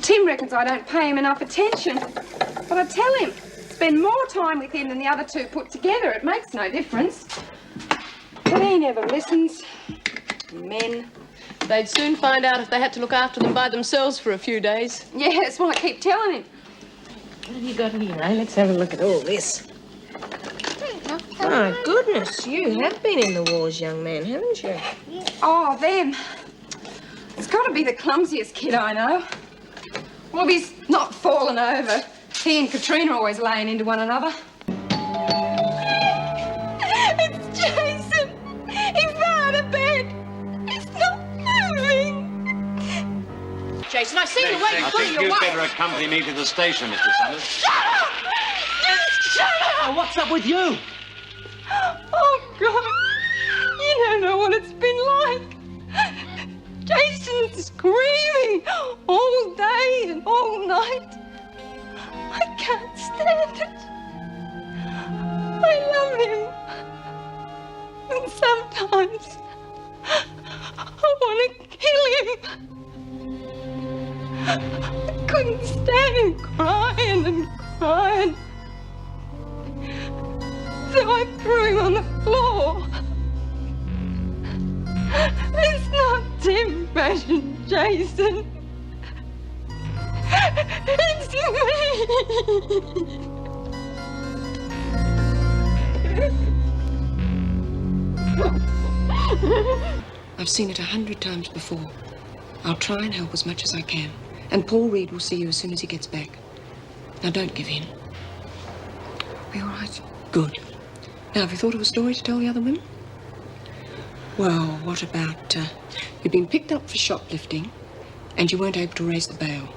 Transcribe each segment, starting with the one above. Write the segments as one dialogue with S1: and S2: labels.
S1: Tim reckons I don't pay him enough attention. But I tell him, spend more time with him than the other two put together. It makes no difference. But he never listens. Men.
S2: They'd soon find out if they had to look after them by themselves for a few days.
S1: Yeah, that's what I keep telling him.
S3: What have you got here, eh? Let's have a look at all this. Oh, goodness, you have been in the wars, young man, haven't you?
S1: Oh, them. It's got to be the clumsiest kid I know. Well, if he's not fallen over, he and Katrina are always laying into one another. It's Jason. He fell out of bed. He's not moving.
S2: Jason, I've seen the way you're pulling your
S4: I think
S2: wife.
S4: you'd better accompany me to the station, Mr. Summers.
S1: Shut up! Just shut up!
S5: Oh, what's up with you?
S1: Oh, God. You don't know what it's been like. Jason's screaming all day and all night. I can't stand it. I love him. And sometimes I want to kill him. I couldn't stand him crying and crying. So I threw him on the floor. It's not Tim bashing Jason. It's me.
S6: I've seen it 100 times before. I'll try and help as much as I can. And Paul Reed will see you as soon as he gets back. Now, don't give in. Are you all right? Good. Now, have you thought of a story to tell the other women? Well, what about, you've been picked up for shoplifting and you weren't able to raise the bail.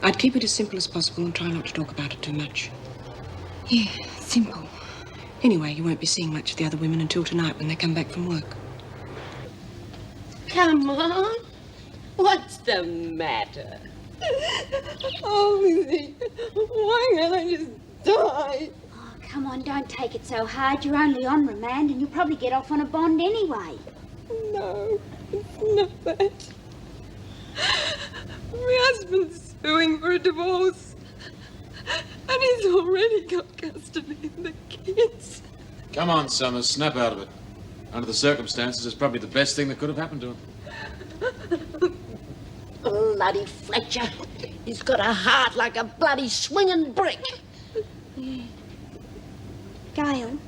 S6: I'd keep it as simple as possible and try not to talk about it too much. Yeah, simple. Anyway, you won't be seeing much of the other women until tonight when they come back from work.
S2: Come on. What's the matter?
S1: Oh, Lizzie, why can't I just die?
S7: Oh, come on, don't take it so hard. You're only on remand and you'll probably get off on a bond anyway.
S1: No, it's not that. My husband's suing for a divorce. And he's already got custody of the kids.
S4: Come on, Summers, snap out of it. Under the circumstances, it's probably the best thing that could have happened to him.
S3: Bloody Fletcher. He's got a heart like a bloody swinging brick.
S7: Yeah. Gail,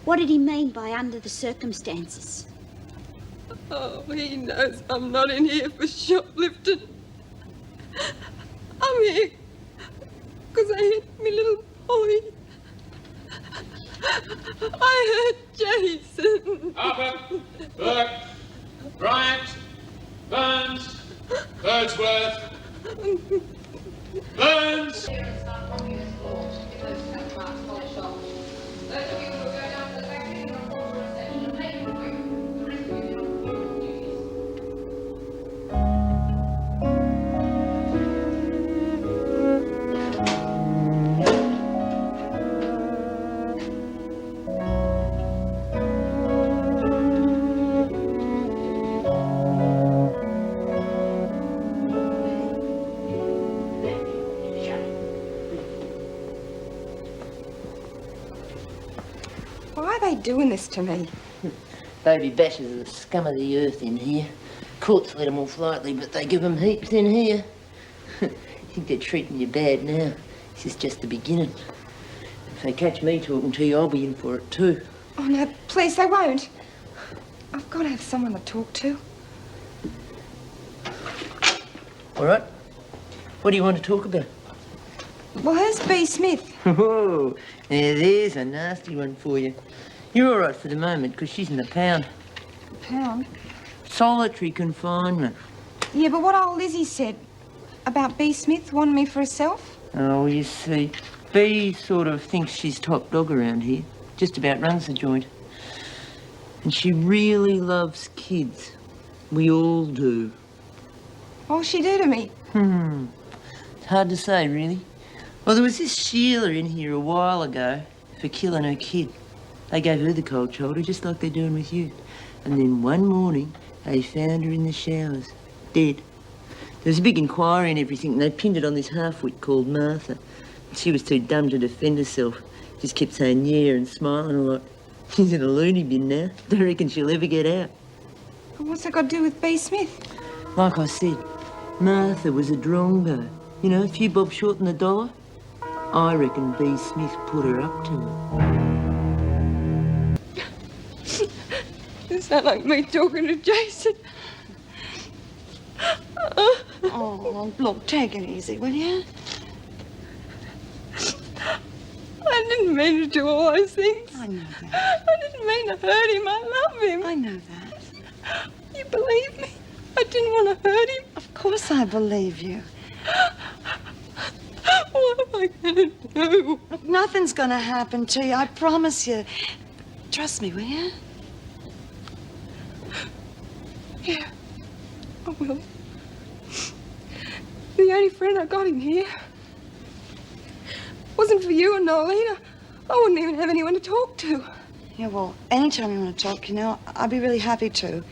S7: what did he mean by under the circumstances?
S1: Oh, he knows I'm not in here for shoplifting. I'm here because I hit me little boy. I hurt Jason.
S4: Harper, Burke, Bryant, Burns, Birdsworth, Burns.
S1: Why are they doing this to me?
S3: Baby bashers are the scum of the earth in here. Courts let them off lightly, but they give them heaps in here. Think they're treating you bad now. This is just the beginning. If they catch me talking to you, I'll be in for it too.
S1: Oh, no, please, they won't. I've got to have someone to talk to.
S3: All right. What do you want to talk about?
S1: Well, who's B. Smith?
S3: Oh, there's a nasty one for you. You're all right for the moment, because she's in the pound.
S1: Pound?
S3: Solitary confinement.
S1: Yeah, but what old Lizzie said about B. Smith wanting me for herself?
S3: Oh, you see, B sort of thinks she's top dog around here. Just about runs the joint. And she really loves kids. We all do.
S1: What'll she do to me?
S3: It's hard to say, really. Well, there was this Sheila in here a while ago for killing her kid. They gave her the cold shoulder, just like they're doing with you. And then one morning, they found her in the showers, dead. was a big inquiry and everything, and they pinned it on this half-wit called Martha. She was too dumb to defend herself. Just kept saying yeah and smiling a lot. She's in a loony bin now. Don't reckon she'll ever get out.
S1: What's that got to do with B. Smith?
S3: Like I said, Martha was a drongo. You know, a few bob short than $1. I reckon B. Smith put her up to it.
S1: You sound like me talking to Jason.
S5: Oh, look, take it easy, will you?
S1: I didn't mean to do all those things.
S5: I know that.
S1: I didn't mean to hurt him. I love him.
S5: I know that.
S1: You believe me? I didn't want to hurt him.
S5: Of course I believe you.
S1: What am I going to do?
S5: Look, nothing's going to happen to you, I promise you. Trust me, will you?
S1: Yeah, I will. The only friend I got in here wasn't for you and Nolene. I wouldn't even have anyone to talk to.
S5: Yeah, well, anytime you want to talk, you know, I'd be really happy to.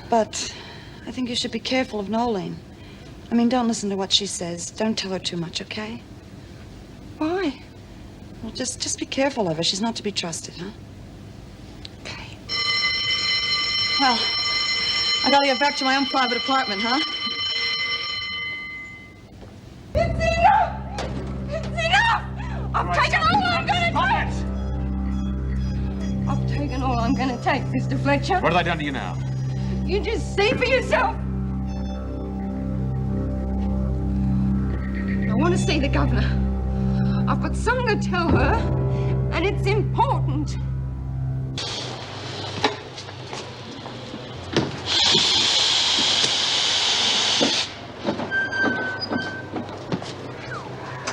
S5: But I think you should be careful of Nolene. I mean, don't listen to what she says. Don't tell her too much, okay?
S1: Why?
S5: Well, just be careful of her. She's not to be trusted, huh?
S1: Okay.
S5: Well, I gotta get back to my own private apartment, huh?
S1: It's enough! It's enough! I've taken all I'm gonna take! I've taken all I'm gonna take, Mr. Fletcher.
S4: What have they done to you now?
S1: You just see for yourself. I want to see the governor. I've got something to tell her, and it's important.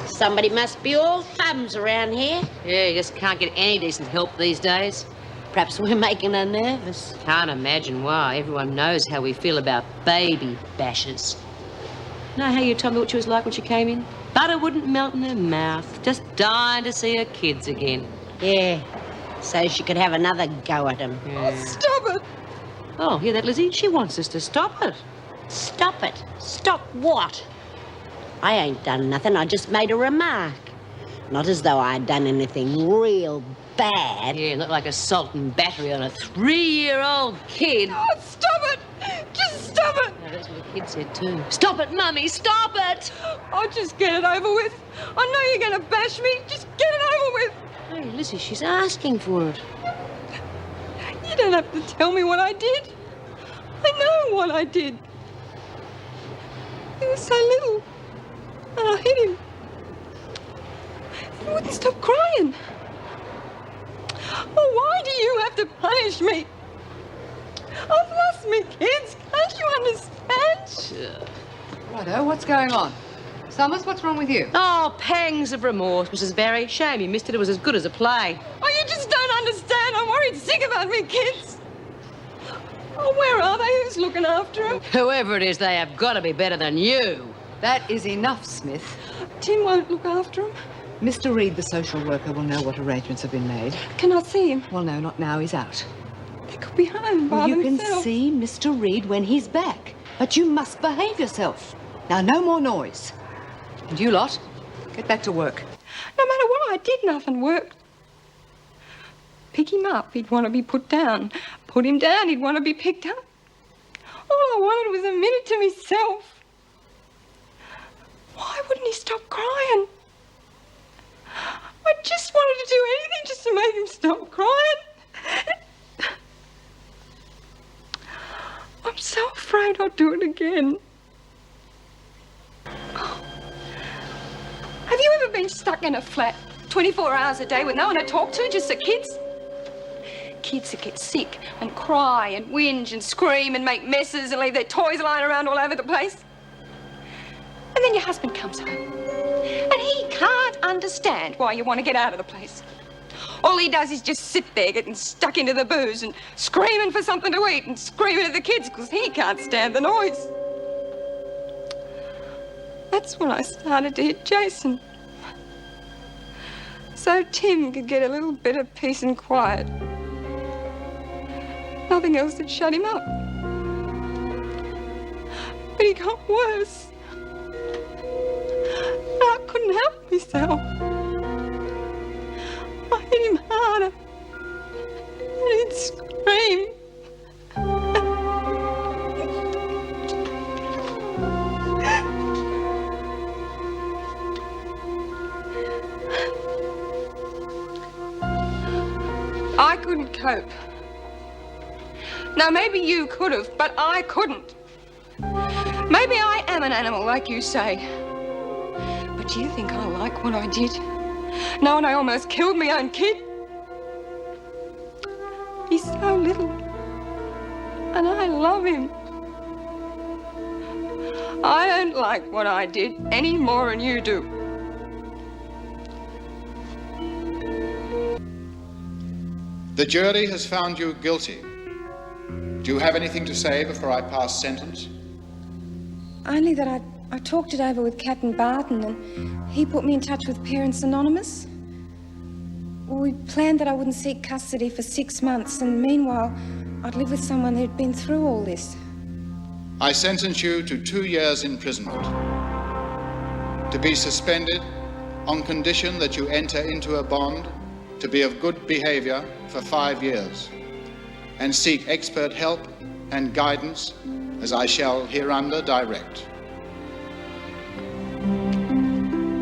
S8: Somebody must be all thumbs around here.
S9: Yeah, you just can't get any decent help these days.
S8: Perhaps we're making her nervous.
S9: Can't imagine why. Everyone knows how we feel about baby bashers. Know how you told me what she was like when she came in? Butter wouldn't melt in her mouth. Just dying to see her kids again.
S8: Yeah, so she could have another go at him.
S9: Yeah.
S1: Stop it!
S9: Oh, hear that, Lizzie? She wants us to stop it.
S8: Stop it. Stop what? I ain't done nothing. I just made a remark. Not as though I'd done anything real bad.
S9: Yeah, look like assault and battery on a 3-year-old kid.
S1: Oh, stop it! Just stop it!
S9: No, that's what the kid said too. Stop it, Mummy, stop it!
S1: I'll just get it over with. I know you're going to bash me. Just get it over with.
S9: Hey, Lizzie, she's asking for it.
S1: You don't have to tell me what I did. I know what I did. He was so little. And I hit him. He wouldn't stop crying. Oh, why do you have to punish me? I've lost me kids. Can't you understand?
S10: Righto, what's going on? Summers, what's wrong with you?
S9: Oh, pangs of remorse, Mrs. Barry. Shame you missed it. It was as good as a play.
S1: Oh, you just don't understand. I'm worried sick about me kids. Oh, where are they? Who's looking after them?
S9: Whoever it is, they have got to be better than you.
S10: That is enough, Smith.
S1: Tim won't look after them.
S10: Mr. Reed, the social worker, will know what arrangements have been made.
S1: Can I see him?
S10: Well, no, not now. He's out.
S1: They could be home by
S10: You can
S1: themselves.
S10: see Mr. Reed when he's back. But you must behave yourself. Now, no more noise. And you lot, get back to work.
S1: No matter what I did, nothing worked. Pick him up, he'd want to be put down. Put him down, he'd want to be picked up. All I wanted was a minute to myself. Why wouldn't he stop crying? I just wanted to do anything just to make him stop crying. I'm so afraid I'll do it again. Have you ever been stuck in a flat 24 hours a day with no one to talk to, just the kids? Kids that get sick and cry and whinge and scream and make messes and leave their toys lying around all over the place. And then your husband comes home and he can't understand why you want to get out of the place. All he does is just sit there getting stuck into the booze and screaming for something to eat and screaming at the kids because he can't stand the noise. That's when I started to hit Jason. So Tim could get a little bit of peace and quiet. Nothing else would shut him up. But he got worse. I couldn't help myself. I hit him harder. And he'd scream. I couldn't cope. Now, maybe you could have, but I couldn't. Maybe I am an animal, like you say. But do you think I like what I did? Knowing I almost killed my own kid? He's so little. And I love him. I don't like what I did any more than you do.
S11: The jury has found you guilty. Do you have anything to say before I pass sentence?
S1: Only that I talked it over with Captain Barton and he put me in touch with Parents Anonymous. We planned that I wouldn't seek custody for 6 months and meanwhile I'd live with someone who'd been through all this.
S11: I sentence you to 2 years imprisonment, to be suspended on condition that you enter into a bond to be of good behavior for 5 years and seek expert help and guidance as I shall hereunder direct.